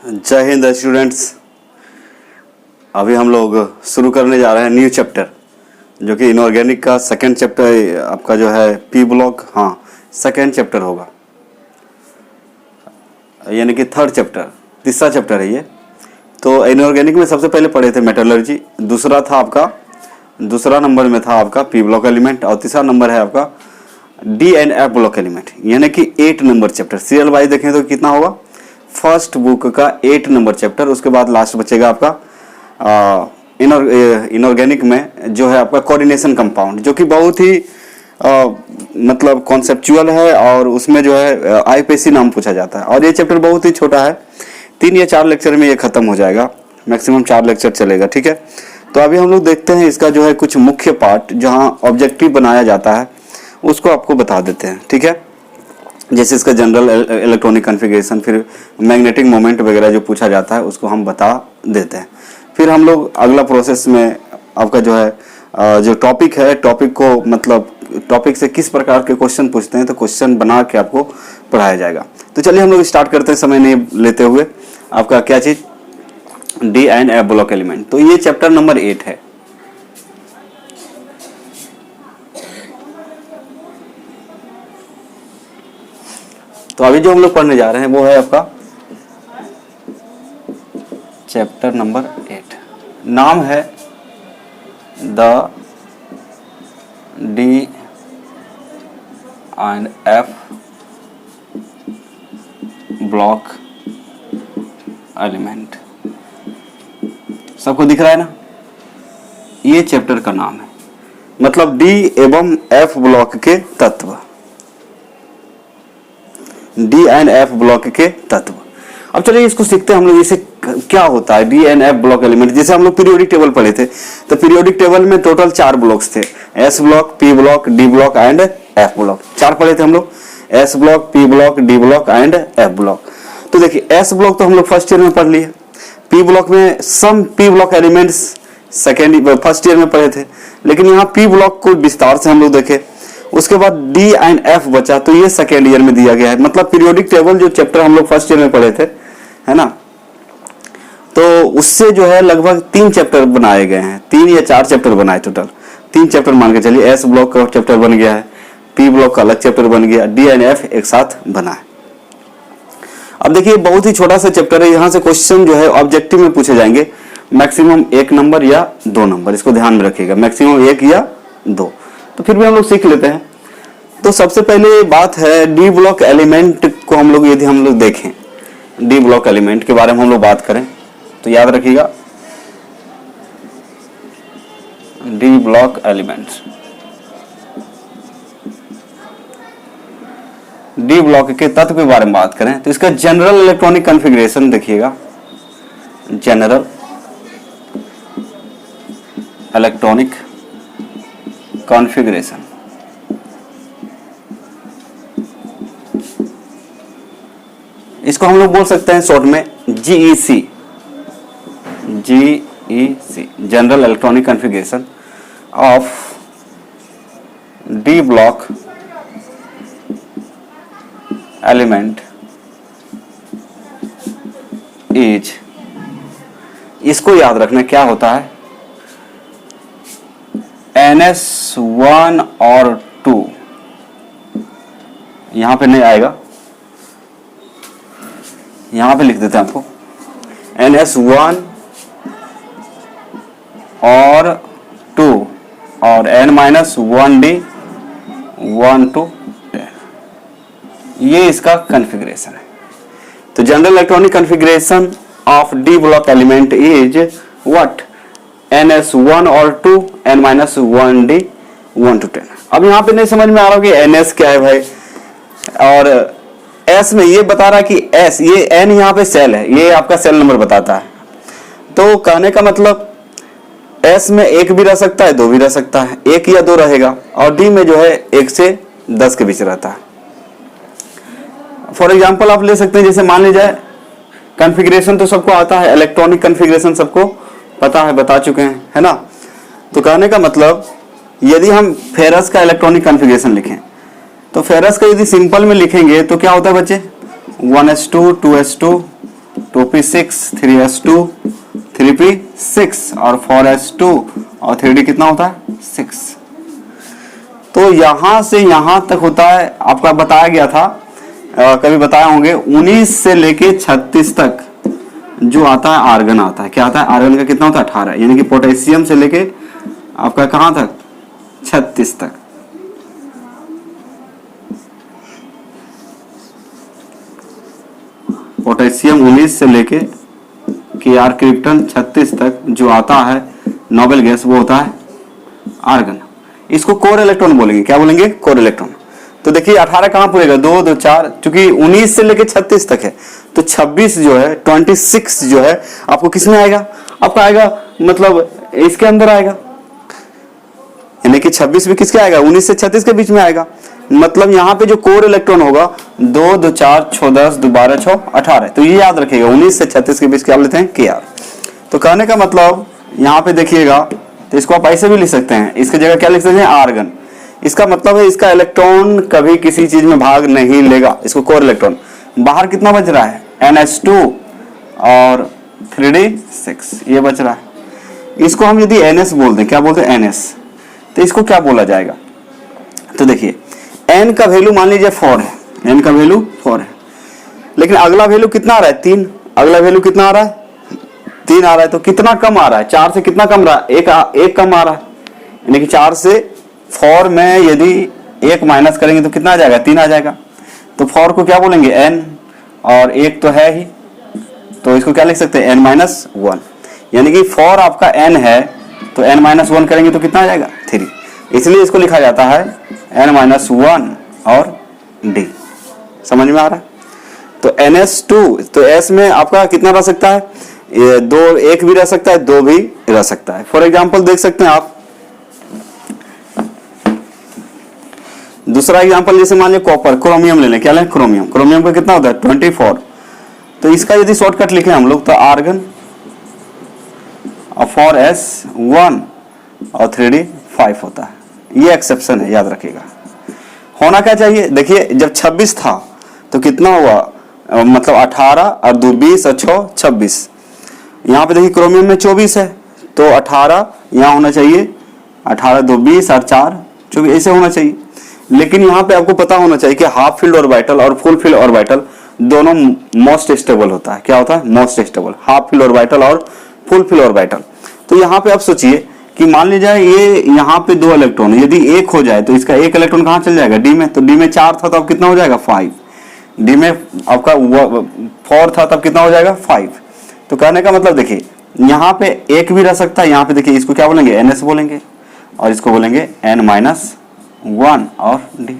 जय हिंद स्टूडेंट्स। अभी हम लोग शुरू करने जा रहे हैं न्यू चैप्टर, जो कि इनऑर्गेनिक का सेकंड चैप्टर आपका जो है पी ब्लॉक, सेकंड चैप्टर होगा, यानी कि थर्ड चैप्टर, तीसरा चैप्टर है ये। तो इनऑर्गेनिक में सबसे पहले पढ़े थे मेटलर्जी, दूसरा नंबर में था आपका पी ब्लॉक एलिमेंट, और तीसरा नंबर है आपका D and F block element, यानी कि 8 नंबर चैप्टर। सीरियल वाइज देखें तो कितना होगा, फर्स्ट बुक का 8 नंबर चैप्टर, उसके बाद लास्ट बचेगा आपका इनऑर्गेनिक में जो है आपका कोऑर्डिनेशन कंपाउंड, जो कि बहुत ही मतलब कॉन्सेप्चुअल है, और उसमें जो है आईपीसी नाम पूछा जाता है। और ये चैप्टर बहुत ही छोटा है, 3 या 4 लेक्चर में ये खत्म हो जाएगा, मैक्सिमम 4 लेक्चर चलेगा, ठीक है। तो अभी हम लोग देखते हैं इसका जो है कुछ मुख्य पार्ट, जहाँ ऑब्जेक्टिव बनाया जाता है उसको आपको बता देते हैं, ठीक है। जैसे इसका जनरल इलेक्ट्रॉनिक कॉन्फ़िगरेशन, फिर मैग्नेटिक मोमेंट वगैरह जो पूछा जाता है उसको हम बता देते हैं। फिर हम लोग अगला प्रोसेस में आपका जो है जो टॉपिक है, टॉपिक को मतलब टॉपिक से किस प्रकार के क्वेश्चन पूछते हैं, तो क्वेश्चन बना के आपको पढ़ाया जाएगा। तो चलिए हम लोग स्टार्ट करते हैं, समय नहीं लेते हुए। आपका क्या चीज़, D and F block element. तो ये चैप्टर नंबर 8 है। तो अभी जो हम लोग पढ़ने जा रहे हैं वो है आपका चैप्टर नंबर 8, नाम है the D and F block element. सबको दिख रहा है ना, ये चैप्टर का नाम है, मतलब डी एवं एफ ब्लॉक के तत्व, डी एंड एफ ब्लॉक के तत्व। अब चलिए इसको सीखते हैं हम लोग, इसे क्या होता है D and F block element. जैसे हम लोग पीरियोडिक टेबल पढ़े थे, तो पीरियोडिक टेबल में टोटल 4 ब्लॉक्स थे, S block, P block, D block and F block. 4 पढ़े थे हम लोग, S block, P block, D block and F block. तो देखिए एस ब्लॉक तो हम लोग फर्स्ट ईयर में पढ़ लिए, पी ब्लॉक में some P block elements first year में पढ़े थे, लेकिन यहाँ पी ब्लॉक को विस्तार से हम लोग देखे। उसके बाद डी एंड एफ बचा, तो ये सेकेंड ईयर में दिया गया है। मतलब पीरियोडिक टेबल जो चैप्टर हम लोग फर्स्ट ईयर में पढ़े थे, है ना, तो उससे जो है लगभग 3 चैप्टर बनाए गए हैं, 3 या 4 चैप्टर बनाए, टोटल 3 चैप्टर मान के चलिए। एस ब्लॉक का चैप्टर बन गया है, पी ब्लॉक का अलग चैप्टर बन गया, डी एंड एफ एक साथ बना है। अब देखिए बहुत ही छोटा सा चैप्टर है, यहाँ से क्वेश्चन जो है ऑब्जेक्टिव में पूछे जाएंगे, मैक्सिमम 1 नंबर या 2 नंबर, इसको ध्यान में रखिएगा, मैक्सिमम 1 या 2। तो फिर भी हम लोग सीख लेते हैं। तो सबसे पहले बात है डी ब्लॉक एलिमेंट को हम लोग, यदि हम लोग देखें डी ब्लॉक एलिमेंट के बारे में हम लोग बात करें, तो याद रखिएगा D block element, D block के तत्व के बारे में बात करें तो इसका जनरल इलेक्ट्रॉनिक कॉन्फ़िगरेशन देखिएगा, जनरल इलेक्ट्रॉनिक कॉन्फ़िगरेशन। इसको हम लोग बोल सकते हैं शॉर्ट में GEC, general electronic configuration of D block element is, इसको याद रखना क्या होता है, NS1 और 2, यहां पे नहीं आएगा, यहां पे लिख देते हैं आपको NS1 और 2 और N-1D 1 to 10, ये इसका कॉन्फ़िगरेशन है। तो general electronic configuration of D block element is what, NS1 और 2, N-1D 1 to 10। अब यहाँ पे नहीं समझ में आ रहा कि NS क्या है भाई, और S में ये बता रहा है कि S, ये N यहाँ पे सेल है, ये आपका सेल नंबर बताता है। तो कहने का मतलब S में 1 भी रह सकता है, 2 भी रह सकता है, 1 या 2 रहेगा, और D में जो है 1 से 10 के बीच रहता है। फॉर एग्जाम्पल आप ले सकते हैं, जैसे मान लीजिए कॉन्फ़िगरेशन तो सबको आता है, इलेक्ट्रॉनिक कॉन्फ़िगरेशन सबको पता है, बता चुके हैं, है ना। तो कहने का मतलब यदि हम फेरस का इलेक्ट्रॉनिक कॉन्फ़िगरेशन लिखें, तो फेरस का यदि सिंपल में लिखेंगे तो क्या होता है बच्चे, 1s2 2s2 2p6, 3s2, 3p6 और 4s2 और 3d कितना होता है 6। तो यहां से यहां तक होता है, आपका बताया गया था, कभी बताए होंगे, 19 से लेके 36 तक जो आता है आर्गन आता है। क्या आता है? आर्गन का कितना होता है 18, यानी कि पोटेशियम से लेके आपका कहां तक 36 तक। पोटेशियम 19 से लेके Kr क्रिप्टन 36 तक जो आता है नोबेल गैस, वो होता है आर्गन। इसको कोर इलेक्ट्रॉन बोलेंगे। क्या बोलेंगे? Core electron. तो देखिए 18 कहां पूरेगा? 2 2 4, क्योंकि 19 से लेके 36 तक है, तो 26 जो है 26 जो है आपको किसमें आएगा? आपका आएगा मतलब इसके अंदर आएगा, यानी कि 26 भी किसके आएगा? 19 से 36 के बीच में आएगा। मतलब यहाँ पे जो कोर इलेक्ट्रॉन होगा 2 2 4 6 10 2 12 6 18, तो ये याद रखिएगा 19 से 36 के बीच क्या लेते हैं? Kr। तो कहने का मतलब यहाँ पे देखिएगा, तो इसको आप ऐसे भी लिख सकते हैं, इसकी जगह क्या लिख सकते हैं? आर्गन। इसका मतलब है इसका इलेक्ट्रॉन कभी किसी चीज में भाग नहीं लेगा, इसको कोर इलेक्ट्रॉन। बाहर कितना बच रहा है? NH2 और 3d6 ये बच रहा है। इसको हम यदि NS बोलते हैं, क्या बोलते हैं? NS। तो इसको क्या बोला जाएगा? तो देखिए n का वैल्यू मान लीजिए 4 है, n का वैल्यू 4 है, लेकिन अगला वैल्यू कितना आ रहा है? 3। अगला वैल्यू कितना आ रहा है? 3 आ रहा है। तो कितना कम आ रहा है? 4 से कितना कम रहा है? एक कम आ रहा है, यानी कि 4 से 4 में यदि 1 माइनस करेंगे तो कितना आ जाएगा? 3 आ जाएगा। तो 4 को क्या बोलेंगे? n, और 1 तो है ही, तो इसको क्या लिख सकते हैं? n-1, यानी कि 4 आपका n है, तो n-1 करेंगे तो कितना आ जाएगा? 3। इसलिए इसको लिखा जाता है n-1 और d। समझ में आ रहा है? तो NS2, तो S में आपका कितना रह सकता है? ये 2, 1 भी रह सकता है, 2 भी रह सकता है। फॉर एग्जाम्पल देख सकते हैं आप, दूसरा एग्जाम्पल जैसे मान लीजिए कॉपर, क्रोमियम ले लें। क्या लें? क्रोमियम। क्रोमियम का कितना होता है? 24। तो इसका यदि शॉर्टकट लिखें हम लोग, तो आर्गन और 4s1 और 3d5 होता है। ये एक्सेप्शन है, याद रखिएगा। होना क्या चाहिए? देखिए जब 26 था तो कितना हुआ? मतलब 18 और 2 20 और 6 26। यहाँ पे देखिए क्रोमियम में 24 है, तो 18 यहाँ होना चाहिए, 18 2 20 और 4 24, ऐसे होना चाहिए। लेकिन यहाँ पे आपको पता होना चाहिए कि हाफ फील्ड ऑर्बिटल और फुल फील्ड ऑर्बिटल दोनों मोस्ट स्टेबल होता है। क्या होता है? Most stable. Half filled orbital और फुल फील्ड ऑर्बिटल। तो यहाँ पे आप सोचिए कि मान लीजिए ये यहाँ पे 2 इलेक्ट्रॉन, यदि 1 हो जाए तो इसका 1 इलेक्ट्रॉन कहाँ चल जाएगा? डी में। तो डी में 4 था, तो अब कितना हो जाएगा? 5। डी में आपका 4 था, तब कितना हो जाएगा? 5। तो कहने का मतलब देखिए यहाँ पे 1 भी रह सकता है, यहाँ पे देखिए इसको क्या बोलेंगे? NS बोलेंगे, और इसको बोलेंगे n-1 और d।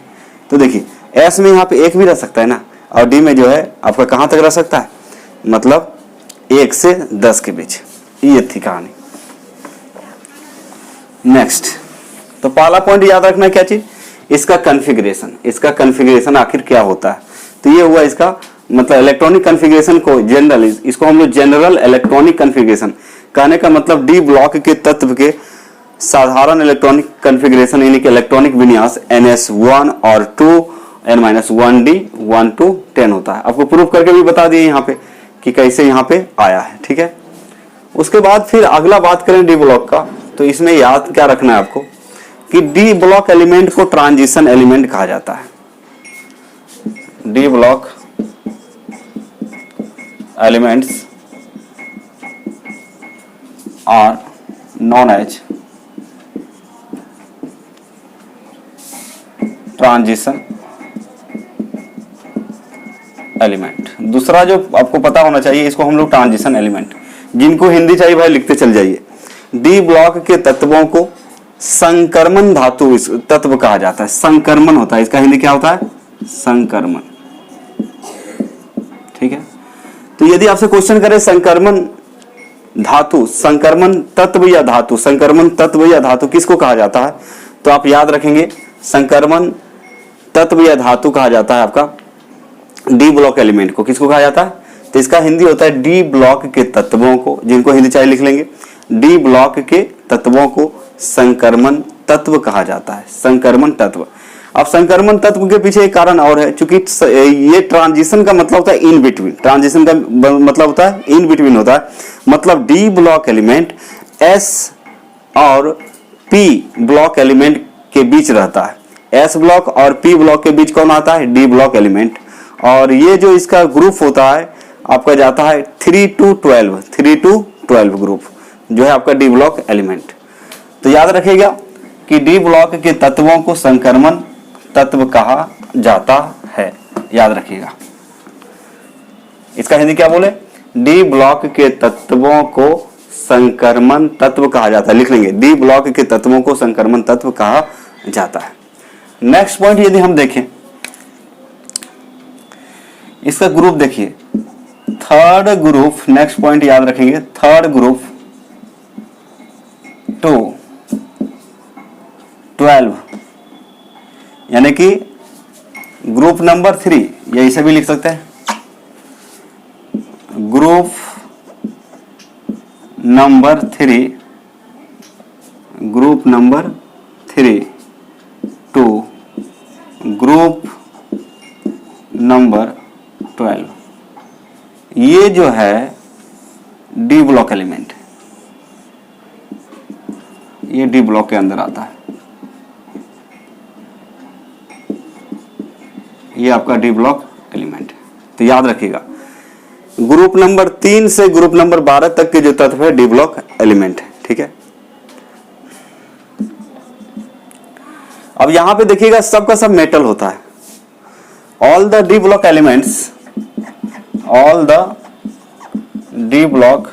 तो देखिए S में यहाँ पे 1 भी रह सकता है ना, और D में जो है आपका कहाँ तक रह सकता है? मतलब 1 से 10 के बीच। ये थी कहानी। नेक्स्ट, तो पहला पॉइंट याद रखना है क्या चीज? इसका कॉन्फ़िगरेशन। इसका कॉन्फ़िगरेशन आखिर क्या होता है? तो ये हुआ इसका मतलब इलेक्ट्रॉनिक कॉन्फ़िगरेशन को जनरल, इसको हम लोग जनरल इलेक्ट्रॉनिक कॉन्फ़िगरेशन। कहने का मतलब डी ब्लॉक के तत्व के साधारण इलेक्ट्रॉनिक कॉन्फ़िगरेशन, यानी कि इलेक्ट्रॉनिक विन्यास NS1 और 2 n-1d 1 to 10 होता है। आपको प्रूफ करके भी बता दिए यहाँ पे कि कैसे यहाँ पे आया है। ठीक है, उसके बाद फिर अगला बात करें डी ब्लॉक का। तो इसमें याद क्या रखना है आपको कि डी ब्लॉक एलिमेंट को ट्रांजिशन एलिमेंट कहा जाता है। D block elements are known as transition element. दूसरा जो आपको पता होना चाहिए, इसको हम लोग ट्रांजिशन एलिमेंट, जिनको हिंदी चाहिए भाई लिखते चल जाइए। डी ब्लॉक के तत्वों को संक्रमण धातु इस तत्व कहा जाता है। संक्रमण होता है, इसका हिंदी क्या होता है? संक्रमण। ठीक है, तो यदि आपसे क्वेश्चन करे संक्रमण धातु, संक्रमण तत्व या धातु, संक्रमण तत्व या धातु किसको कहा जाता है? तो आप याद रखेंगे संक्रमण तत्व या धातु कहा जाता है आपका डी ब्लॉक एलिमेंट को। किसको कहा जाता है? तो इसका हिंदी होता है डी ब्लॉक के तत्वों को, जिनको हिंदी चाहिए लिख लेंगे। डी ब्लॉक के तत्वों को संक्रमण तत्व कहा जाता है। संक्रमण तत्व। अब संक्रमण तत्व के पीछे एक कारण और है, क्योंकि ये ट्रांजिशन का मतलब होता है इन बिटवीन, ट्रांजिशन का मतलब होता है इन बिटवीन होता है, मतलब डी ब्लॉक एलिमेंट एस और पी ब्लॉक एलिमेंट के बीच रहता है। एस ब्लॉक और पी ब्लॉक के बीच कौन आता है? D block element. और ये जो इसका ग्रुप होता है आपका जाता है 3 to 12, 3 to 12 ग्रुप जो है आपका डी ब्लॉक एलिमेंट। तो याद रखिएगा कि डी ब्लॉक के तत्वों को संक्रमण तत्व कहा जाता है, याद रखिएगा। इसका हिंदी क्या बोले? डी ब्लॉक के तत्वों को संक्रमण तत्व कहा जाता है, लिख लेंगे, डी ब्लॉक के तत्वों को संक्रमण तत्व कहा जाता है। नेक्स्ट पॉइंट यदि हम देखें, इसका ग्रुप देखिए, थर्ड ग्रुप, नेक्स्ट पॉइंट याद रखेंगे, थर्ड ग्रुप टू 12, यानी कि ग्रुप नंबर 3, या इसे भी लिख सकते हैं group number 3, group number 3 to group number 12, ये जो है डी ब्लॉक एलिमेंट, ये डी ब्लॉक के अंदर आता है, ये आपका डी ब्लॉक एलिमेंट है। तो याद रखिएगा ग्रुप नंबर 3 से ग्रुप नंबर 12 तक के जो तत्व है डी ब्लॉक एलिमेंट है, ठीक है। अब यहां पे देखिएगा सबका सब मेटल होता है। All the D block elements, all the D block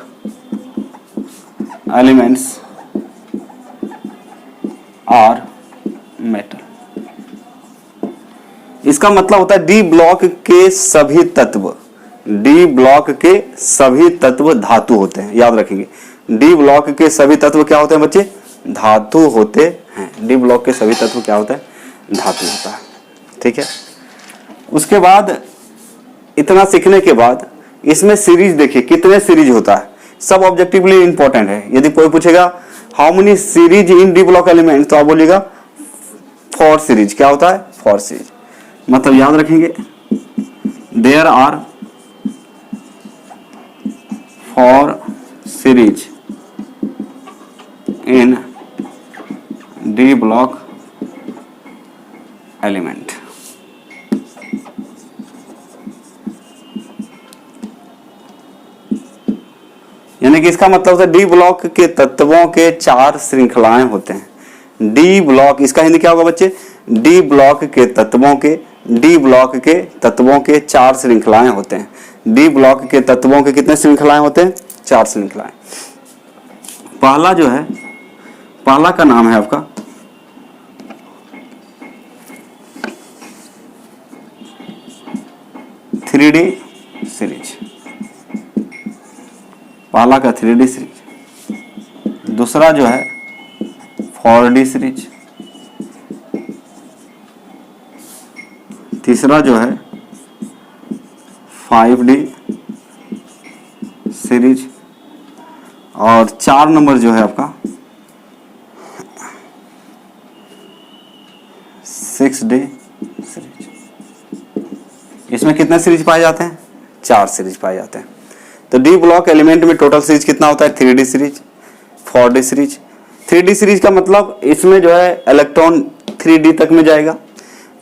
elements are metal. इसका मतलब होता है डी ब्लॉक के सभी तत्व, डी ब्लॉक के सभी तत्व धातु होते हैं, याद रखेंगे। डी ब्लॉक के सभी तत्व क्या होते हैं बच्चे? धातु होते हैं। डी ब्लॉक के सभी तत्व क्या होता है? धातु होता है, ठीक है। उसके बाद इतना सीखने के बाद इसमें सीरीज देखिए, कितने सीरीज होता है, सब ऑब्जेक्टिवली इंपॉर्टेंट है। यदि कोई पूछेगा how many series in D block element, तो आप बोलिएगा 4 सीरीज। क्या होता है? 4 सीरीज। मतलब याद रखेंगे there are 4 series in D block element. यानी कि इसका मतलब है डी ब्लॉक के तत्वों के 4 श्रृंखलाएं होते हैं। डी ब्लॉक, इसका हिंदी क्या होगा बच्चे? डी ब्लॉक के तत्वों के, डी ब्लॉक के तत्वों के 4 श्रृंखलाएं होते हैं। डी ब्लॉक के तत्वों के कितने श्रृंखलाएं होते हैं? 4 श्रृंखलाएं। पहला जो है, पहला का नाम है आपका थ्री डी सीरीज, पहला का 3D सीरीज। दूसरा जो है 4D सीरीज। तीसरा जो है 5D सीरीज। और 4 नंबर जो है आपका 6D सीरीज। इसमें कितने सीरीज पाए जाते हैं? 4 सीरीज पाए जाते हैं। तो डी ब्लॉक एलिमेंट में टोटल सीरीज कितना होता है? 3D series, 4D series. 3D series का मतलब इसमें जो है इलेक्ट्रॉन 3D तक में जाएगा।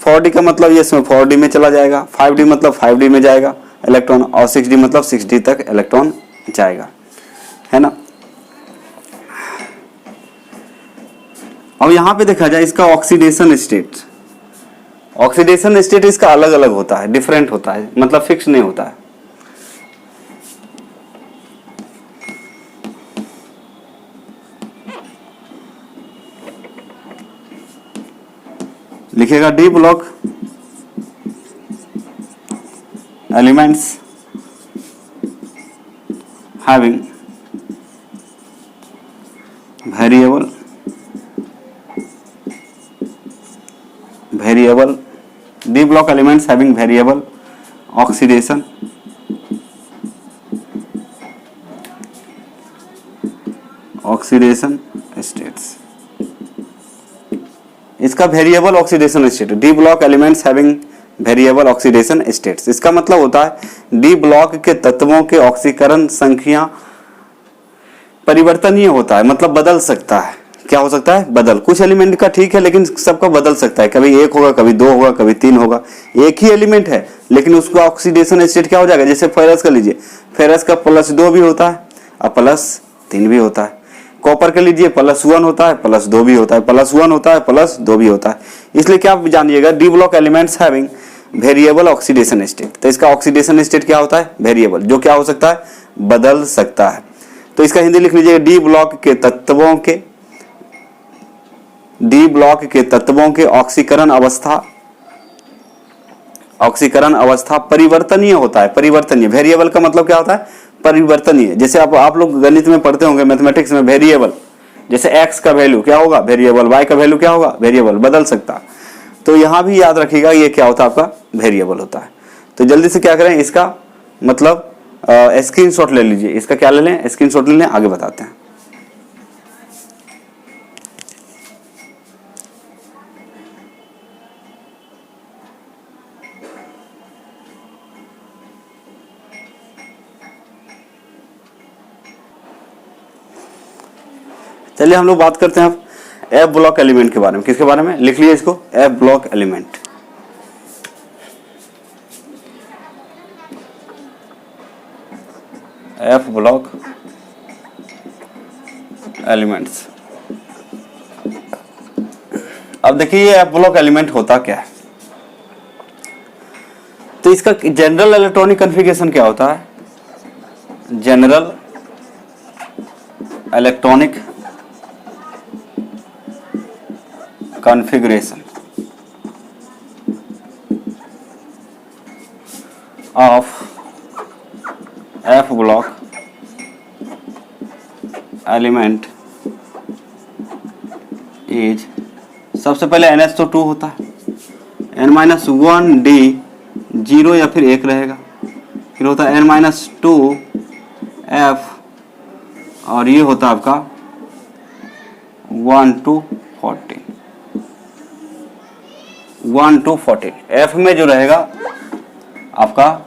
4D का मतलब ये इसमें 4D में चला जाएगा। 5D मतलब 5D में जाएगा इलेक्ट्रॉन, और 6D मतलब 6D तक इलेक्ट्रॉन जाएगा, है ना। अब यहां पे देखा जाए इसका ऑक्सीडेशन स्टेट, ऑक्सीडेशन स्टेट इसका अलग अलग होता है, डिफरेंट होता है, मतलब फिक्स नहीं होता है। लिखिएगा D block elements having variable D block elements having variable oxidation states. इसका variable oxidation state, D block elements having variable oxidation states. इसका मतलब होता है डी ब्लॉक के तत्वों के ऑक्सीकरण संख्या परिवर्तनीय होता है, मतलब बदल सकता है। क्या हो सकता है? बदल। कुछ एलिमेंट का ठीक है, लेकिन सबका बदल सकता है, कभी 1 होगा, कभी 2 होगा, कभी 3 होगा। एक ही एलिमेंट है लेकिन उसका ऑक्सीडेशन स्टेट क्या हो जाएगा? जैसे फेरस का लीजिए, फेरस का +2 भी होता है और +3 भी होता है। कॉपर का लीजिए, +1 होता है, +2 भी होता है, +1 होता है, +2 भी होता है। इसलिए क्या आप जानिएगा, D block elements having variable oxidation state. तो इसका ऑक्सीडेशन स्टेट क्या होता है? वेरिएबल, जो क्या हो सकता है? बदल सकता है। तो इसका हिंदी लिख लीजिए, डी ब्लॉक के तत्वों के ऑक्सीकरण अवस्था परिवर्तनीय होता है। परिवर्तनीय, वेरिएबल का मतलब क्या होता है? परिवर्तनीय। जैसे आप लोग गणित में पढ़ते होंगे, मैथमेटिक्स में, वेरिएबल, जैसे x का वैल्यू क्या होगा? वेरिएबल। y का वैल्यू क्या होगा? वेरिएबल, बदल सकता। तो यहां भी याद रखिएगा, ये क्या होता है? आपका वेरिएबल होता है। तो जल्दी से क्या करें, इसका मतलब स्क्रीनशॉट ले लीजिए। इसका क्या ले लें? स्क्रीनशॉट ले लें, आगे बताते हैं। चलिए हम लोग बात करते हैं अब एफ ब्लॉक एलिमेंट के बारे में। किसके बारे में? लिख लीजिए इसको, F block element. F block elements. अब देखिए ये एफ ब्लॉक एलिमेंट होता क्या है। तो इसका जनरल इलेक्ट्रॉनिक कॉन्फ़िगरेशन क्या होता है? General electronic configuration of F block element is, सबसे पहले NH2 होता है, N-1 D 0 या फिर 1 रहेगा, फिर होता है N-2 F, और ये होता है आपका 1 to 14। 1 to 14 F में जो रहेगा आपका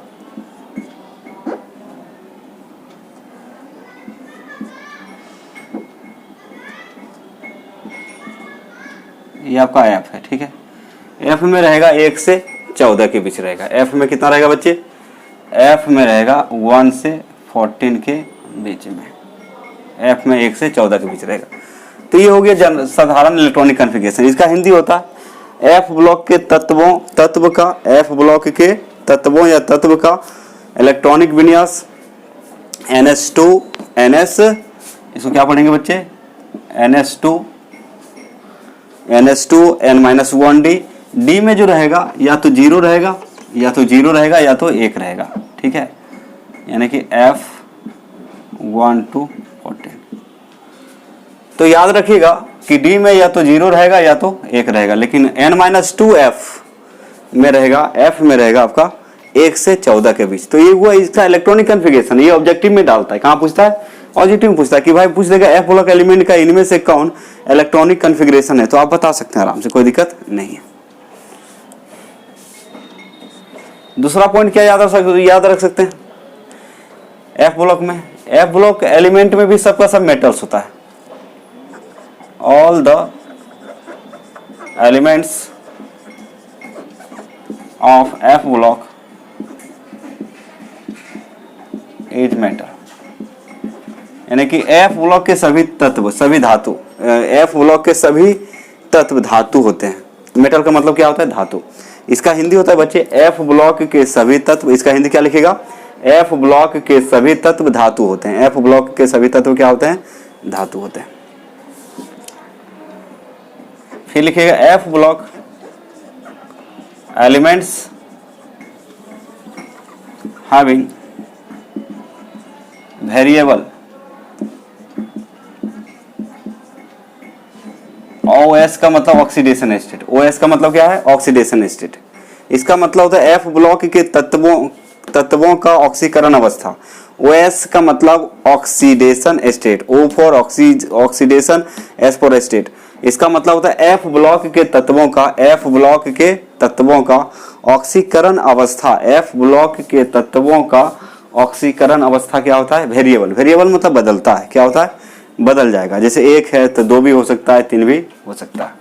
ये आपका F है, ठीक है। F में रहेगा 1 से 14 के बीच रहेगा। F में कितना रहेगा बच्चे? F में रहेगा 1 से 14 के बीच में। F में 1 से 14 के बीच रहेगा। तो ये हो गया साधारण इलेक्ट्रॉनिक कॉन्फ़िगरेशन। इसका हिंदी होता है एफ ब्लॉक के तत्व का इलेक्ट्रॉनिक विन्यास NH2 NS, इसको क्या पढ़ेंगे बच्चे? NH2 N-1 D। D में जो रहेगा या तो 0 रहेगा या तो 1 रहेगा, ठीक है। यानी कि F1 to 14। तो याद रखिएगा कि D में या तो 0 रहेगा या तो 1 रहेगा, लेकिन N-2 F में रहेगा आपका 1 से 14 के बीच। तो ये हुआ इसका इलेक्ट्रॉनिक कॉन्फ़िगरेशन। ये ऑब्जेक्टिव में डालता है। कहाँ पूछता है? ऑब्जेक्टिव में पूछता है कि भाई पूछ देगा एफ ब्लॉक एलिमेंट का इनमें से कौन इलेक्ट्रॉनिक कॉन्फ़िगरेशन है, तो आप बता सकते हैं आराम से, कोई दिक्कत नहीं है। दूसरा पॉइंट क्या याद रख सकते हैं एफ ब्लॉक में? एफ ब्लॉक एलिमेंट में भी सबका सब मेटल्स होता है। All the elements of F block is metal. यानी कि एफ ब्लॉक के सभी धातु, एफ ब्लॉक के सभी तत्व धातु होते हैं। मेटल का मतलब क्या होता है? धातु। इसका हिंदी होता है बच्चे एफ ब्लॉक के सभी तत्व। इसका हिंदी क्या लिखेगा? एफ ब्लॉक के सभी तत्व धातु होते हैं। एफ ब्लॉक के सभी तत्व क्या होते हैं? धातु होते हैं। फिर लिखेगा F block elements having variable OS का मतलब ऑक्सीडेशन स्टेट। OS का मतलब क्या है? Oxidation state. इसका मतलब होता है एफ ब्लॉक के तत्वों का ऑक्सीकरण अवस्था। OS का मतलब oxidation state. O for oxidation, S for state. इसका मतलब होता है एफ ब्लॉक के तत्वों का, एफ ब्लॉक के तत्वों का ऑक्सीकरण अवस्था, एफ ब्लॉक के तत्वों का ऑक्सीकरण अवस्था क्या होता है, वेरिएबल। वेरिएबल मतलब बदलता है, क्या होता है, बदल जाएगा। जैसे 1 है तो 2 भी हो सकता है, 3 भी हो सकता है।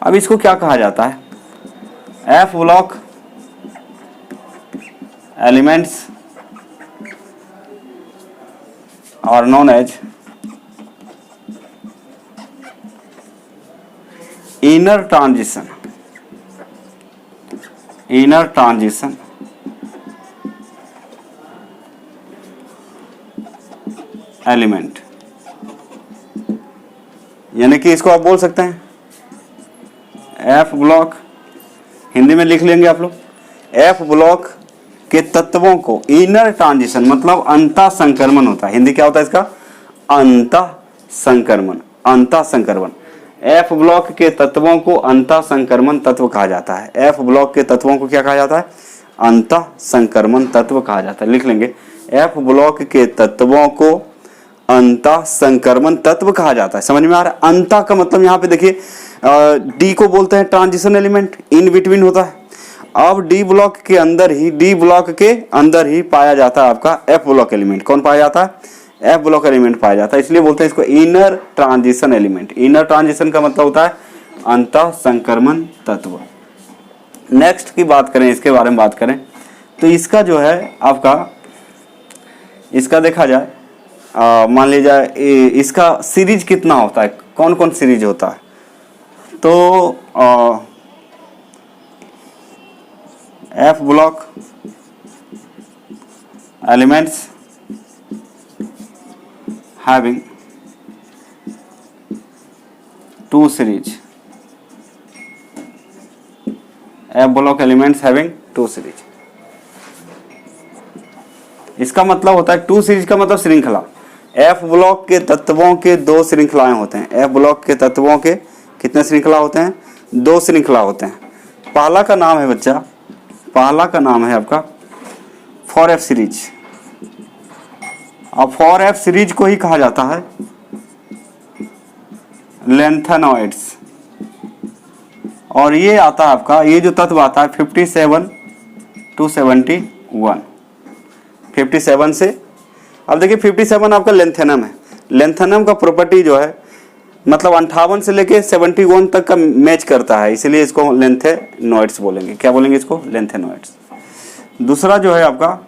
अब इसको क्या कहा जाता है, F block elements are known as inner transition, inner transition element, यानी कि इसको आप बोल सकते हैं एफ ब्लॉक, हिंदी में लिख लेंगे आप लोग, एफ ब्लॉक के तत्वों को इनर ट्रांजिशन मतलब अंतः संक्रमण होता है। हिंदी क्या होता है इसका, अंतः संक्रमण, अंतः संक्रमण। एफ ब्लॉक के तत्वों को अंतः संक्रमण तत्व कहा जाता है। एफ ब्लॉक के तत्वों को क्या कहा जाता है, अंतः संक्रमण तत्व कहा जाता है। लिख लेंगे, एफ ब्लॉक के तत्वों को अंतः संक्रमण तत्व कहा जाता है। समझ में आ रहा है। अंतः का मतलब यहाँ पे देखिए, डी को बोलते हैं ट्रांजिशन एलिमेंट, इन बिटवीन होता है। अब डी ब्लॉक के अंदर ही, डी ब्लॉक के अंदर ही पाया जाता है आपका एफ ब्लॉक एलिमेंट। कौन पाया जाता है, एफ ब्लॉक एलिमेंट पाया जाता है, इसलिए बोलते हैं इसको inner transition element. Inner transition का मतलब होता है अंतः संक्रमण तत्व। नेक्स्ट की बात करें, इसके बारे में बात करें तो इसका जो है आपका, इसका देखा जाए, मान लीजिए इसका सीरीज कितना होता है, कौन कौन सीरीज होता है, तो F block elements having 2 series, F block elements having 2 series। इसका मतलब होता है 2 सीरीज का मतलब श्रृंखला। F ब्लॉक के तत्वों के 2 श्रृंखलाएं होते हैं। F ब्लॉक के तत्वों के कितने श्रृंखला होते हैं, 2 श्रृंखला होते हैं। पहला का नाम है बच्चा, पहला का नाम है आपका 4F सीरीज। अब 4F सीरीज को ही कहा जाता है लेंथेनॉइड्स। और ये आता है आपका, ये जो तत्व आता है 57 to 71, 57 से, अब देखिए 57 आपका लेंथेनम है। लेंथेनम का प्रॉपर्टी जो है मतलब 58 से लेके 71 तक का मैच करता है, इसलिए इसको लेंथेनॉइड्स बोलेंगे। क्या बोलेंगे इसको, लेंथेनॉइड्स। दूसरा जो है आपका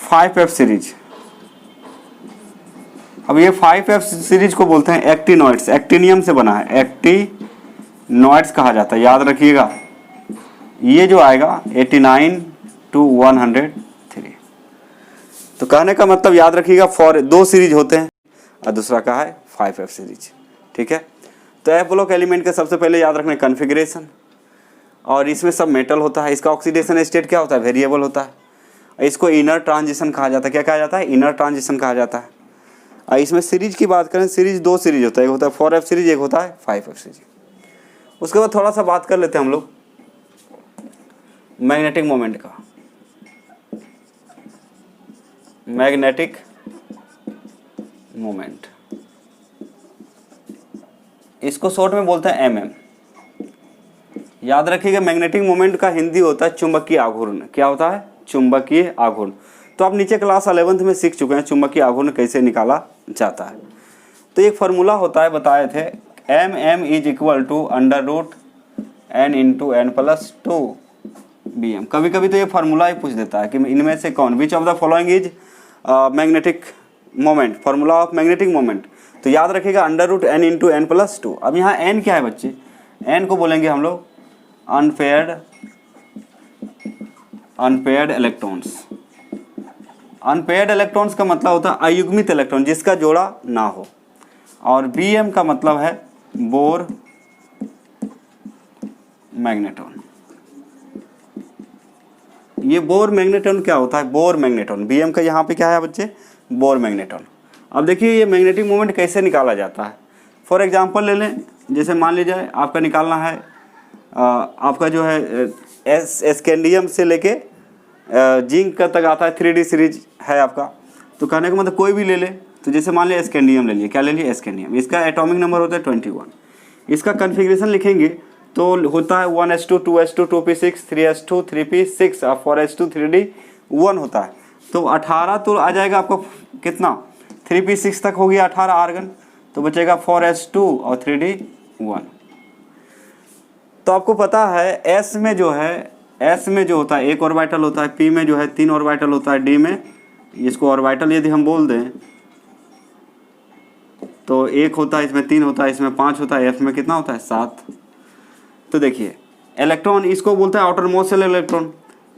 5F सीरीज। अब ये 5F सीरीज को बोलते हैं एक्टिनॉइड्स, एक्टिनियम से बना है, एक्टिनॉइड्स कहा जाता है। याद रखिएगा, ये जो आएगा 89 to 103। तो कहने का मतलब याद रखिएगा, 2 सीरीज होते हैं और दूसरा का है 5F सीरीज। ठीक है, तो एफ ब्लॉक एलिमेंट का सबसे पहले याद रखना कन्फिग्रेशन, और इसमें सब मेटल होता है। इसका ऑक्सीडेशन स्टेट क्या होता है, वेरिएबल होता है। इसको इनर ट्रांजिशन कहा जाता है। क्या कहा जाता है, इनर ट्रांजिशन कहा जाता है। और इसमें सीरीज की बात करें, सीरीज 2 सीरीज होता है, एक होता है 4F सीरीज, एक होता है 5F सीरीज। उसके बाद थोड़ा सा बात कर लेते हैं हम लोग मैग्नेटिक मोमेंट का। मैग्नेटिक मोमेंट, इसको शॉर्ट में बोलते हैं MM। याद रखिएगा, मैग्नेटिक मोमेंट का हिंदी होता है चुंबकीय आघूर्ण। क्या होता है, चुंबकीय आघूर्ण। तो आप नीचे क्लास 11th में सीख चुके हैं चुंबकीय आघूर्ण कैसे निकाला जाता है। तो एक फार्मूला होता है, बताए थे, MM is equal to √n into n plus 2 BM। कभी कभी तो ये फार्मूला ही पूछ देता है कि इनमें से कौन, which of the following is magnetic moment, formula of magnetic moment. तो याद रखिएगा √n इंटू n प्लस 2। अब यहाँ n क्या है बच्चे, n को बोलेंगे हम लोग अनपेयर्ड इलेक्ट्रॉन्स। अनपेयर्ड इलेक्ट्रॉन्स का मतलब होता है अयुग्मित इलेक्ट्रॉन, जिसका जोड़ा ना हो। और BM का मतलब है बोर मैग्नेट्रॉन। ये बोर मैग्नेट्रॉन क्या होता है, बोर मैग्नेट्रॉन। BM का यहाँ पे क्या है बच्चे, बोर मैग्नेट्रॉन। अब देखिए ये मैग्नेटिक मोमेंट कैसे निकाला जाता है। फॉर एग्जांपल ले लें, जैसे मान लीजिए आपका निकालना है, आपका जो है स्कैंडियम से लेके जिंक का तक आता है, 3D सीरीज है आपका। तो कहने का मतलब कोई भी ले ले तो जैसे मान लिया स्कैंडियम ले लिए, क्या ले लिए, स्कैंडियम, इसका एटॉमिक नंबर होता है 21। इसका कन्फिग्रेशन लिखेंगे तो होता है 1s2 2s2 2p6 3s2 3p6 और 4s2 3d1 होता है। तो 18 तो आ जाएगा आपको कितना, 3p6 तक हो गया 18 आर्गन, तो बचेगा 4s2 और 3d1। तो आपको पता है s में जो है, s में जो होता है एक ऑर्बिटल होता है, p में जो है 3 ऑर्बिटल होता है, d में इसको ऑर्बिटल यदि हम बोल दें तो 1 होता है, इसमें 3 होता है, इसमें 5 होता है, f में कितना होता है 7। तो देखिए इलेक्ट्रॉन इसको बोलता है आउटर मोस्ट शेल इलेक्ट्रॉन।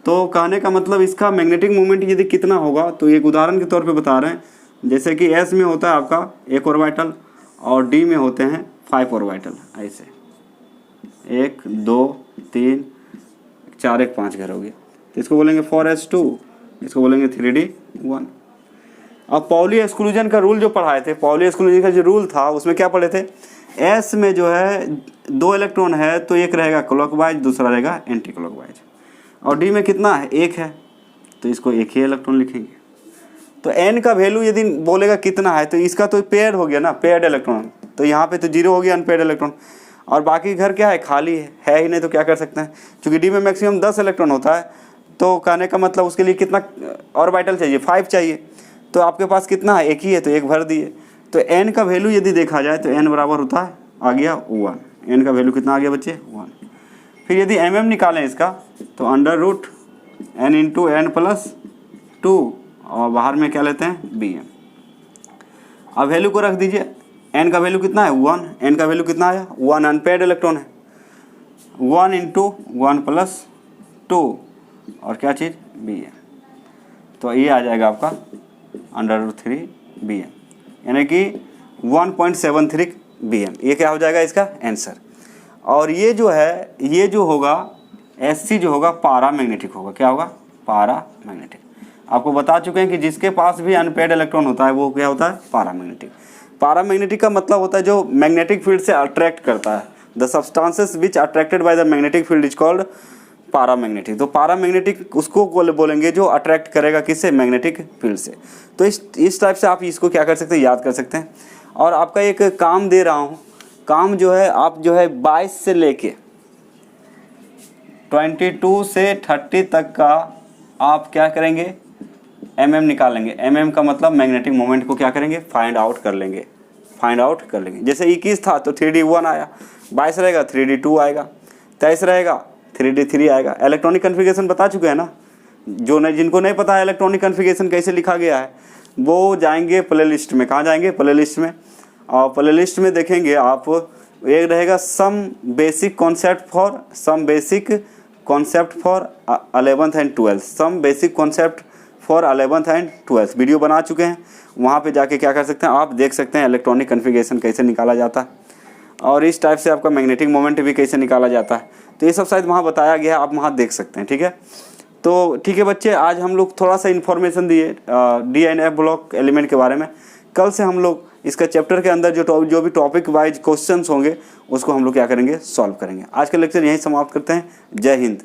तो कहने का मतलब इसका मैग्नेटिक मोमेंट यदि कितना होगा, तो एक उदाहरण के तौर पे बता रहे हैं, जैसे कि s में होता है आपका एक ऑर्बिटल और d में होते हैं 5 ऑर्बिटल, ऐसे 1 2 3 4 1 5 घर हो गया, तो इसको बोलेंगे 4s2, इसको बोलेंगे 3d1। अब पॉली एक्सक्लूजन का रूल जो पढ़ाए थे, पॉली एक्सक्लूजन का जो रूल था उसमें क्या पढ़े थे, s में जो है 2 इलेक्ट्रॉन है तो एक रहेगा क्लॉकवाइज, दूसरा रहेगा एंटी क्लॉकवाइज, और d में कितना है 1 है, तो इसको एक ही इलेक्ट्रॉन लिखेंगे। तो n का वैल्यू यदि बोलेगा कितना है, तो इसका तो पेयर्ड हो गया ना, पेयर्ड इलेक्ट्रॉन, तो यहाँ पे तो 0 हो गया अनपेयर्ड इलेक्ट्रॉन, और बाकी घर क्या है, खाली है ही नहीं, तो क्या कर सकते हैं, क्योंकि d में मैक्सिमम 10 इलेक्ट्रॉन होता है, तो कहने का मतलब उसके लिए कितना ऑर्बिटल चाहिए, 5 चाहिए, तो आपके पास कितना है, एक ही है, तो एक भर दिए। तो n का वैल्यू यदि देखा जाए तो n बराबर होता है, आ गया 1, n का वैल्यू कितना आ गया बच्चे 1। फिर यदि mm निकालें इसका, तो √n इंटू n प्लस 2, और बाहर में क्या लेते हैं bm। अब वैल्यू को रख दीजिए, n का वैल्यू कितना है 1, n का वैल्यू कितना आया 1, अनपेयर्ड इलेक्ट्रॉन है, 1 इंटू 1 प्लस 2 और क्या चीज़ bm, तो ये आ जाएगा आपका √3 bm, यानी कि 1.73 bm, ये क्या हो जाएगा इसका आंसर। और ये जो है, ये जो होगा Sc जो होगा पारामैग्नेटिक होगा, क्या होगा पारामैग्नेटिक। आपको बता चुके हैं कि जिसके पास भी अनपेयर्ड इलेक्ट्रॉन होता है वो क्या होता है पारामैग्नेटिक। पारामैग्नेटिक का मतलब होता है जो मैग्नेटिक फील्ड से अट्रैक्ट करता है, the substances which attracted by the magnetic field is called paramagnetic. तो पारामैग्नेटिक उसको बोलेंगे जो अट्रैक्ट करेगा किससे, मैग्नेटिक फील्ड से। तो इस टाइप से आप इसको क्या कर सकते हैं, याद कर सकते हैं। और आपका एक काम दे रहा हूँ, काम जो है आप जो है 22 से लेके 22 से 30 तक का आप क्या करेंगे, mm निकालेंगे। mm का मतलब मैग्नेटिक मोमेंट को क्या करेंगे, फाइंड आउट कर लेंगे, जैसे 21 था तो 3d1 आया, 22 रहेगा 3d2 आएगा, 23 रहेगा 3d3 आएगा। इलेक्ट्रॉनिक कन्फिगरेशन बता चुके हैं ना, जिनको नहीं पता है इलेक्ट्रॉनिक कन्फिगरेशन कैसे लिखा गया है, वो जाएंगे प्ले लिस्ट में। कहाँ जाएंगे, प्ले लिस्ट में, और प्ले लिस्ट में देखेंगे आप, एक रहेगा some basic concept for 11th and 12th, some basic concept for 11th and 12th video बना चुके हैं, वहाँ पे जाके क्या कर सकते हैं, आप देख सकते हैं इलेक्ट्रॉनिक कन्फिगरेशन कैसे निकाला जाता है, और इस टाइप से आपका मैग्नेटिक मोमेंट भी कैसे निकाला जाता है। तो ये सब शायद वहाँ बताया गया है, आप वहाँ देख सकते हैं, ठीक है। तो ठीक है बच्चे, आज हम लोग थोड़ा सा इन्फॉर्मेशन दिए D&F ब्लॉक एलिमेंट के बारे में। कल से हम लोग इसका चैप्टर के अंदर जो भी टॉपिक वाइज क्वेश्चंस होंगे उसको हम लोग क्या करेंगे, सॉल्व करेंगे। आज का लेक्चर यहीं समाप्त करते हैं। जय हिंद।